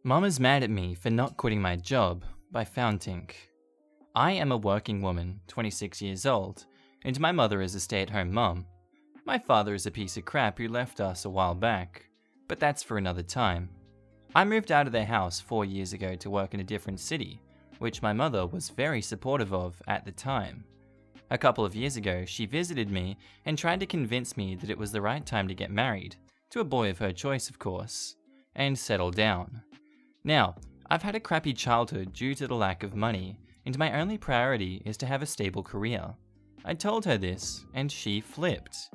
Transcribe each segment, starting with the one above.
Mum is mad at me for not quitting my job by Fountink. I am a working woman, 26 years old, and my mother is a stay-at-home mum. My father is a piece of crap who left us a while back, but that's for another time. I moved out of their house 4 years ago to work in a different city, which my mother was very supportive of at the time. A couple of years ago, she visited me and tried to convince me that it was the right time to get married, to a boy of her choice of course, and settle down. Now, I've had a crappy childhood due to the lack of money, and my only priority is to have a stable career. I told her this, and she flipped.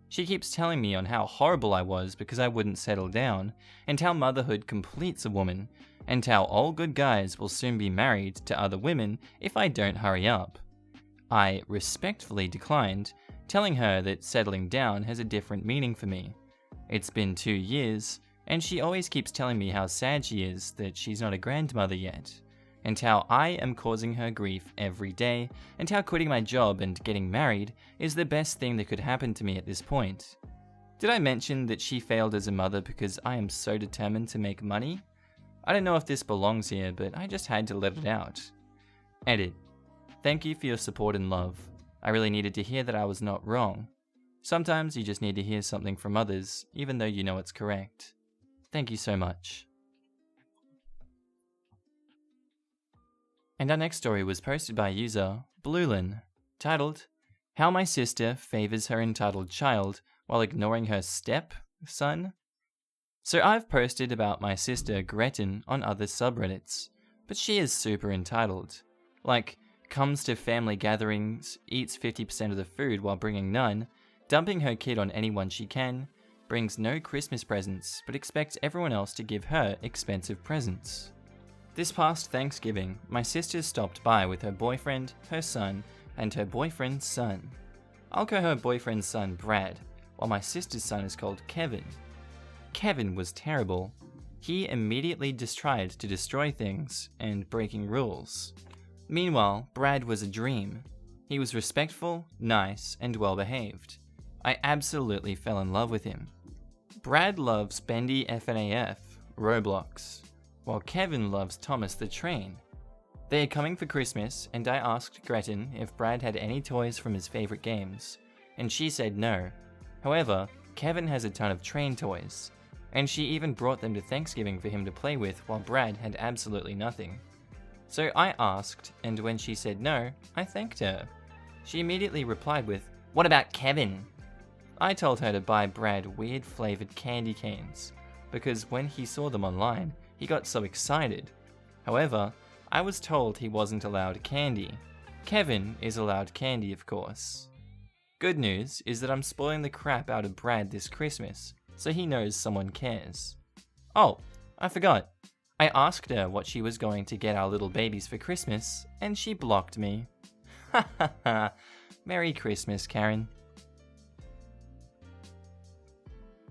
She keeps telling me on how horrible I was because I wouldn't settle down, and how motherhood completes a woman, and how all good guys will soon be married to other women if I don't hurry up. I respectfully declined, telling her that settling down has a different meaning for me. It's been 2 years, and she always keeps telling me how sad she is that she's not a grandmother yet, and how I am causing her grief every day, and how quitting my job and getting married is the best thing that could happen to me at this point. Did I mention that she failed as a mother because I am so determined to make money? I don't know if this belongs here, but I just had to let it out. Edit. Thank you for your support and love. I really needed to hear that I was not wrong. Sometimes you just need to hear something from others, even though you know it's correct. Thank you so much. And our next story was posted by user Bluelin, titled, How My Sister Favors Her Entitled Child While Ignoring Her Step-Son? So I've posted about my sister Gretchen on other subreddits, but she is super entitled. Like, comes to family gatherings, eats 50% of the food while bringing none, dumping her kid on anyone she can, brings no Christmas presents but expects everyone else to give her expensive presents. This past Thanksgiving, my sister stopped by with her boyfriend, her son, and her boyfriend's son. I'll call her boyfriend's son Brad, while my sister's son is called Kevin. Kevin was terrible. He immediately just tried to destroy things and breaking rules. Meanwhile, Brad was a dream. He was respectful, nice, and well-behaved. I absolutely fell in love with him. Brad loves Bendy FNAF, Roblox, while Kevin loves Thomas the Train. They are coming for Christmas, and I asked Gretchen if Brad had any toys from his favorite games, and she said no. However, Kevin has a ton of train toys, and she even brought them to Thanksgiving for him to play with while Brad had absolutely nothing. So I asked, and when she said no, I thanked her. She immediately replied with, "What about Kevin?" I told her to buy Brad weird flavored candy canes, because when he saw them online, he got so excited. However, I was told he wasn't allowed candy. Kevin is allowed candy, of course. Good news is that I'm spoiling the crap out of Brad this Christmas, so he knows someone cares. Oh, I forgot. I asked her what she was going to get our little babies for Christmas, and she blocked me. Ha ha ha. Merry Christmas, Karen.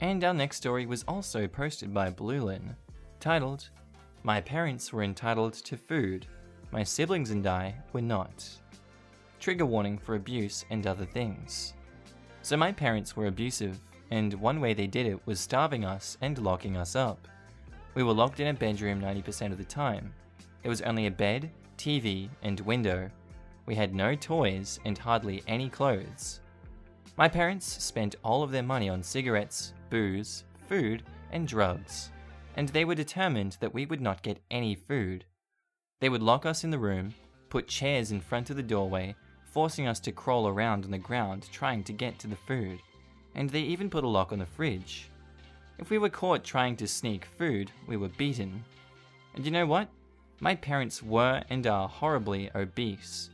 And our next story was also posted by Bluelin, titled, My Parents Were Entitled to Food. My siblings and I were not. Trigger warning for abuse and other things. So my parents were abusive, and one way they did it was starving us and locking us up. We were locked in a bedroom 90% of the time. There was only a bed, TV, and window. We had no toys and hardly any clothes. My parents spent all of their money on cigarettes, booze, food, and drugs, and they were determined that we would not get any food. They would lock us in the room, put chairs in front of the doorway, forcing us to crawl around on the ground trying to get to the food, and they even put a lock on the fridge. If we were caught trying to sneak food, we were beaten. And you know what? My parents were and are horribly obese.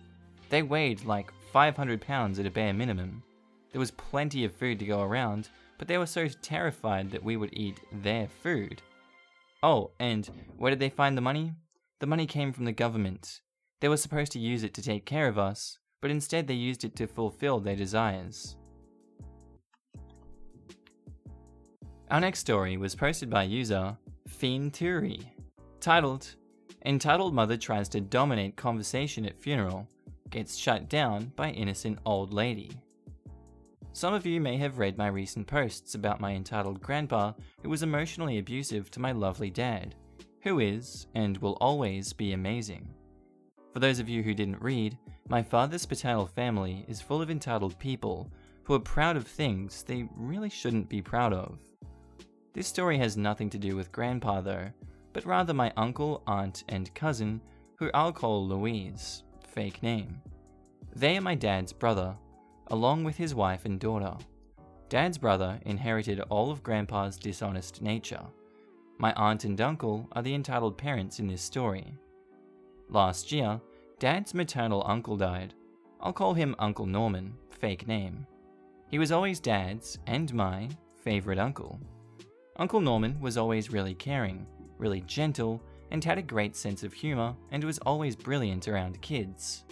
They weighed like 500 pounds at a bare minimum. There was plenty of food to go around, but they were so terrified that we would eat their food. Oh, and where did they find the money? The money came from the government. They were supposed to use it to take care of us, but instead they used it to fulfill their desires. Our next story was posted by user Fiend Turi, titled, Entitled Mother Tries to Dominate Conversation at Funeral, Gets Shut Down by Innocent Old Lady. Some of you may have read my recent posts about my entitled grandpa who was emotionally abusive to my lovely dad. who is and will always be amazing. For those of you who didn't read, my father's paternal family is full of entitled people who are proud of things they really shouldn't be proud of. This story has nothing to do with Grandpa though, but rather my uncle, aunt, and cousin, who I'll call Louise, fake name. They are my dad's brother, along with his wife and daughter. Dad's brother inherited all of Grandpa's dishonest nature. My aunt and uncle are the entitled parents in this story. Last year, Dad's maternal uncle died. I'll call him Uncle Norman, fake name. He was always Dad's and my favorite uncle. Uncle Norman was always really caring, really gentle, and had a great sense of humor and was always brilliant around kids.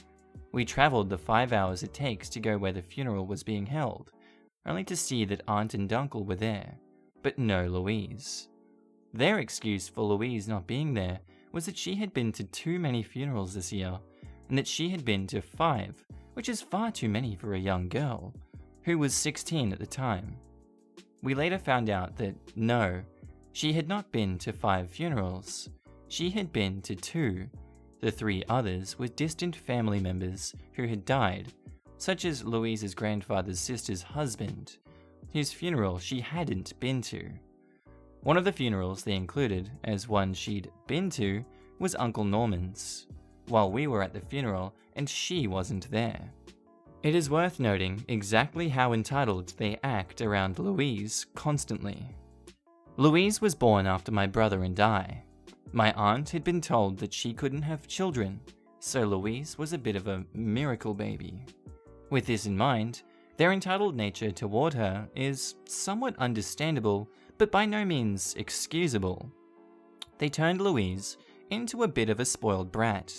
We traveled the 5 hours it takes to go where the funeral was being held, only to see that Aunt and Uncle were there, but no Louise. Their excuse for Louise not being there was that she had been to too many funerals this year, and that she had been to 5, which is far too many for a young girl, who was 16 at the time. We later found out that no, she had not been to 5 funerals. She had been to 2. The 3 others were distant family members who had died, such as Louise's grandfather's sister's husband, whose funeral she hadn't been to. One of the funerals they included as one she'd been to was Uncle Norman's, while we were at the funeral and she wasn't there. It is worth noting exactly how entitled they act around Louise constantly. Louise was born after my brother and I. My aunt had been told that she couldn't have children, so Louise was a bit of a miracle baby. With this in mind, their entitled nature toward her is somewhat understandable, but by no means excusable. They turned Louise into a bit of a spoiled brat.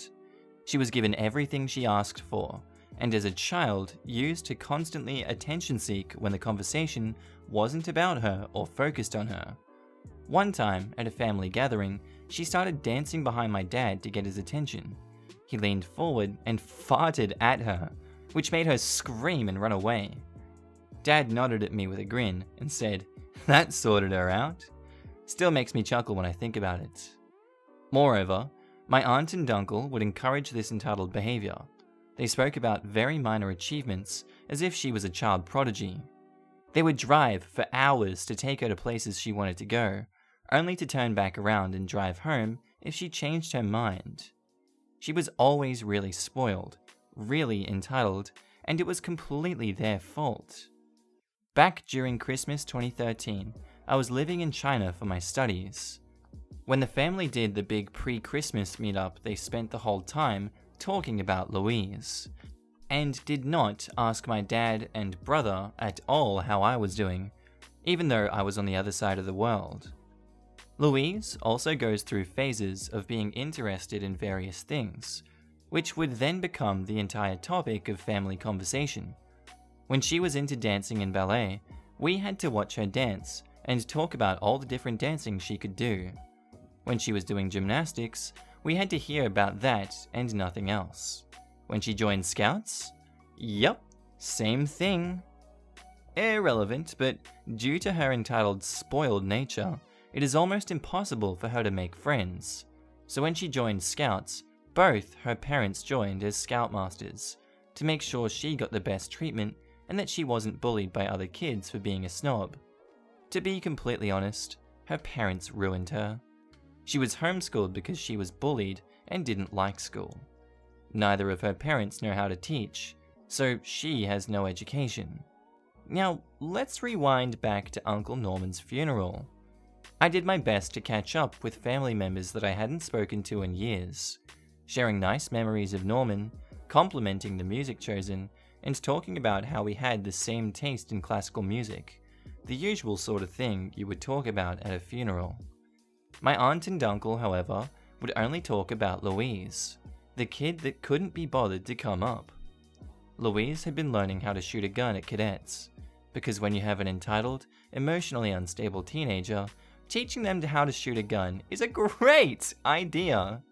She was given everything she asked for, and as a child used to constantly attention seek when the conversation wasn't about her or focused on her. One time, at a family gathering, she started dancing behind my dad to get his attention. He leaned forward and farted at her, which made her scream and run away. Dad nodded at me with a grin and said, "That sorted her out." Still makes me chuckle when I think about it. Moreover, my aunt and uncle would encourage this entitled behavior. They spoke about very minor achievements as if she was a child prodigy. They would drive for hours to take her to places she wanted to go, only to turn back around and drive home if she changed her mind. She was always really spoiled, really entitled, and it was completely their fault. Back during Christmas 2013, I was living in China for my studies. When the family did the big pre-Christmas meetup, they spent the whole time talking about Louise, and did not ask my dad and brother at all how I was doing, even though I was on the other side of the world. Louise also goes through phases of being interested in various things, which would then become the entire topic of family conversation. When she was into dancing and ballet, we had to watch her dance and talk about all the different dancing she could do. When she was doing gymnastics, we had to hear about that and nothing else. When she joined Scouts? Yup, same thing. Irrelevant, but due to her entitled spoiled nature, it is almost impossible for her to make friends. So when she joined Scouts, both her parents joined as Scoutmasters, to make sure she got the best treatment and that she wasn't bullied by other kids for being a snob. To be completely honest, her parents ruined her. She was homeschooled because she was bullied and didn't like school. Neither of her parents know how to teach, so she has no education. Now, let's rewind back to Uncle Norman's funeral. I did my best to catch up with family members that I hadn't spoken to in years, sharing nice memories of Norman, complimenting the music chosen, and talking about how we had the same taste in classical music, the usual sort of thing you would talk about at a funeral. My aunt and uncle, however, would only talk about Louise, the kid that couldn't be bothered to come up. Louise had been learning how to shoot a gun at cadets, because when you have an entitled, emotionally unstable teenager, teaching them how to shoot a gun is a great idea.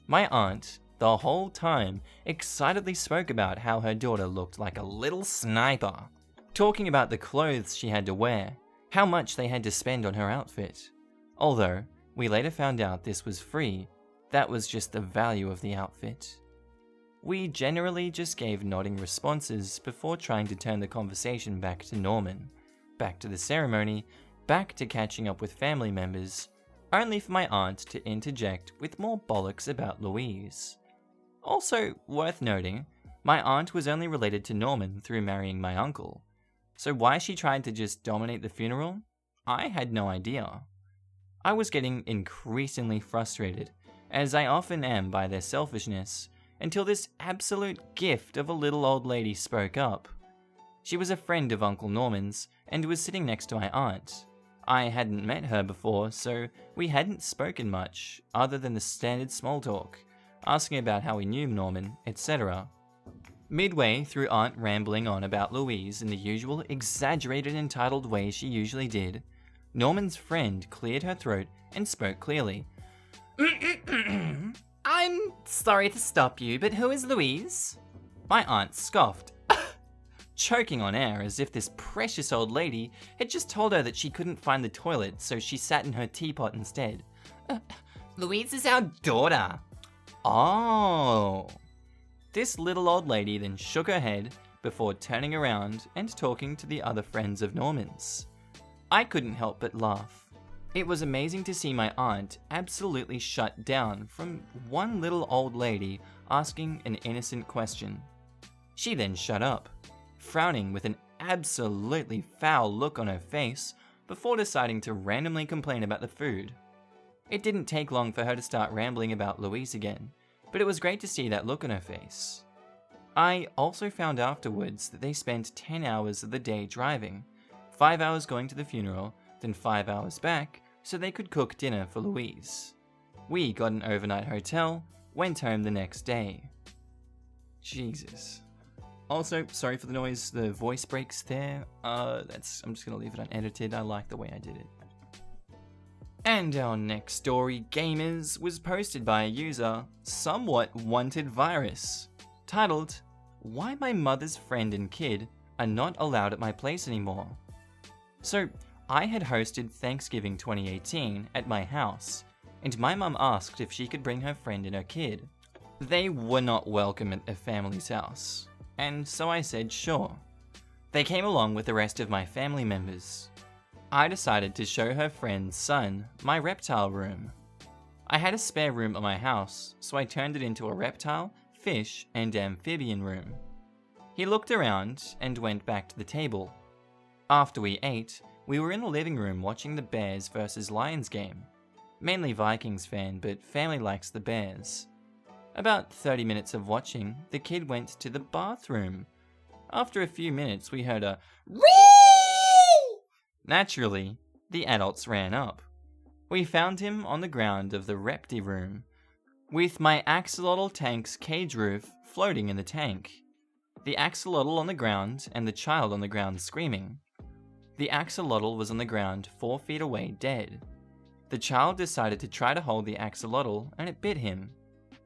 My aunt, the whole time, excitedly spoke about how her daughter looked like a little sniper, talking about the clothes she had to wear, how much they had to spend on her outfit. Although, We later found out this was free, that was just the value of the outfit. We generally just gave nodding responses before trying to turn the conversation back to Norman, back to the ceremony, back to catching up with family members, only for my aunt to interject with more bollocks about Louise. Also, worth noting, my aunt was only related to Norman through marrying my uncle, so why she tried to just dominate the funeral, I had no idea. I was getting increasingly frustrated, as I often am by their selfishness, until this absolute gift of a little old lady spoke up. She was a friend of Uncle Norman's and was sitting next to my aunt. I hadn't met her before, so we hadn't spoken much, other than the standard small talk, asking about how we knew Norman, etc. Midway through Aunt rambling on about Louise in the usual exaggerated entitled way she usually did, Norman's friend cleared her throat and spoke clearly. I'm sorry to stop you, but who is Louise? My aunt scoffed, choking on air as if this precious old lady had just told her that she couldn't find the toilet, so she sat in her teapot instead. Louise is our daughter. Oh. This little old lady then shook her head before turning around and talking to the other friends of Norman's. I couldn't help but laugh. It was amazing to see my aunt absolutely shut down from one little old lady asking an innocent question. She then shut up, frowning with an absolutely foul look on her face before deciding to randomly complain about the food. It didn't take long for her to start rambling about Louise again, but it was great to see that look on her face. I also found afterwards that they spent 10 hours of the day driving, 5 hours going to the funeral, then 5 hours back, so they could cook dinner for Louise. We got an overnight hotel, went home the next day. Jesus. Also, sorry for the noise, the voice breaks there. I'm just gonna leave it unedited, I like the way I did it. And our next story, Gamers, was posted by a user, Somewhat Wanted Virus, titled, Why My Mother's Friend and Kid Are Not Allowed at My Place Anymore. So, I had hosted Thanksgiving 2018 at my house, and my mum asked if she could bring her friend and her kid. They were not welcome at their family's house, and so I said sure. They came along with the rest of my family members. I decided to show her friend's son my reptile room. I had a spare room at my house, so I turned it into a reptile, fish, and amphibian room. He looked around and went back to the table. After we ate, we were in the living room watching the Bears vs Lions game. Mainly Vikings fan, but family likes the Bears. About 30 minutes of watching, the kid went to the bathroom. After a few minutes, we heard a "Wee!" Naturally, the adults ran up. We found him on the ground of the repti room, with my axolotl tank's cage roof floating in the tank. The axolotl on the ground and the child on the ground screaming. The axolotl was on the ground 4 feet away dead. The child decided to try to hold the axolotl and it bit him.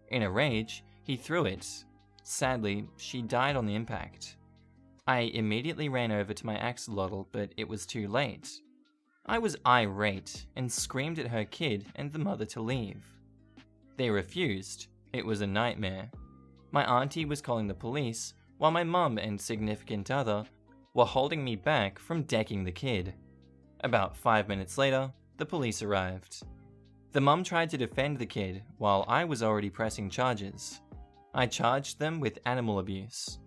In a rage, he threw it. Sadly, she died on the impact. I immediately ran over to my axolotl, but it was too late. I was irate and screamed at her kid and the mother to leave. They refused. It was a nightmare. My auntie was calling the police, while my mum and significant other were holding me back from decking the kid. About 5 minutes later, the police arrived. The mum tried to defend the kid, while I was already pressing charges. I charged them with animal abuse.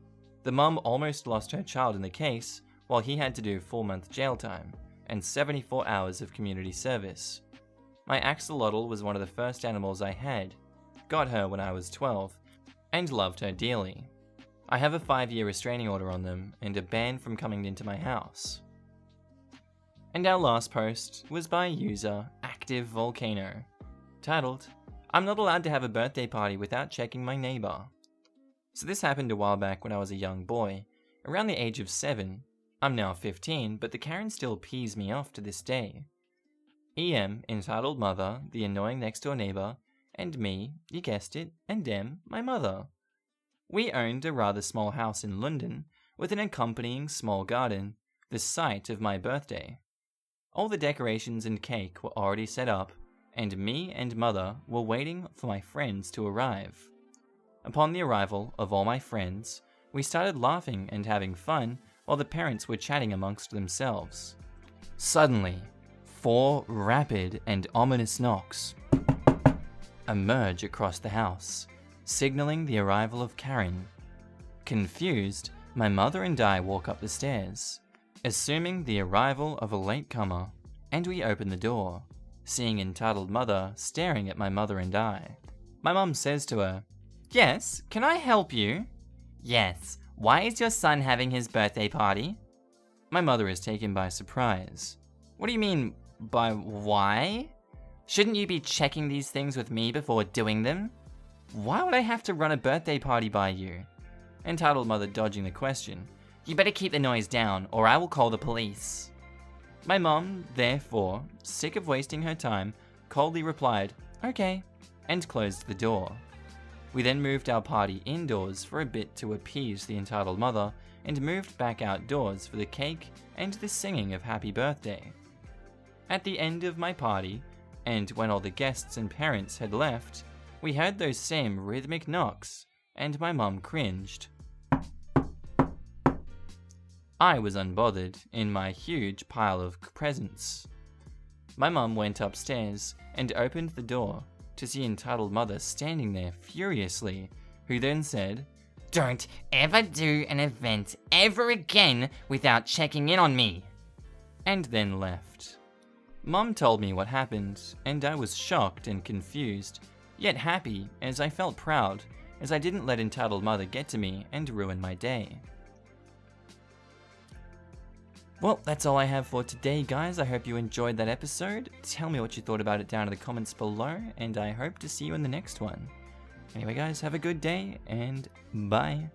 The mum almost lost her child in the case, while he had to do 4-month jail time and 74 hours of community service. My axolotl was one of the first animals I had, got her when I was 12, and loved her dearly. I have a 5-year restraining order on them and a ban from coming into my house. And our last post was by user Active Volcano, titled, I'm not allowed to have a birthday party without checking my neighbor. So this happened a while back when I was a young boy, around the age of 7. I'm now 15, but the Karen still pees me off to this day. EM, entitled Mother, the annoying next door neighbor, and me, you guessed it, and M, my mother. We owned a rather small house in London, with an accompanying small garden, the site of my birthday. All the decorations and cake were already set up, and me and mother were waiting for my friends to arrive. Upon the arrival of all my friends, we started laughing and having fun while the parents were chatting amongst themselves. Suddenly, 4 rapid and ominous knocks emerge across the house, signaling the arrival of Karen. Confused, my mother and I walk up the stairs, assuming the arrival of a latecomer, and we open the door, seeing entitled mother staring at my mother and I. My mum says to her, "Yes, can I help you?" "Yes, why is your son having his birthday party?" My mother is taken by surprise. "What do you mean by why? Shouldn't you be checking these things with me before doing them? Why would I have to run a birthday party by you?" Entitled mother dodging the question, "You better keep the noise down or I will call the police." My mom, therefore, sick of wasting her time, coldly replied, "Okay," and closed the door. We then moved our party indoors for a bit to appease the entitled mother and moved back outdoors for the cake and the singing of happy birthday. At the end of my party, and when all the guests and parents had left, we heard those same rhythmic knocks, and my mum cringed. I was unbothered in my huge pile of presents. My mum went upstairs and opened the door to see entitled mother standing there furiously, who then said, "Don't ever do an event ever again without checking in on me," and then left. Mum told me what happened, and I was shocked and confused, yet happy as I felt proud, as I didn't let entitled mother get to me and ruin my day. Well, that's all I have for today, guys. I hope you enjoyed that episode. Tell me what you thought about it down in the comments below, and I hope to see you in the next one. Anyway, guys, have a good day, and bye.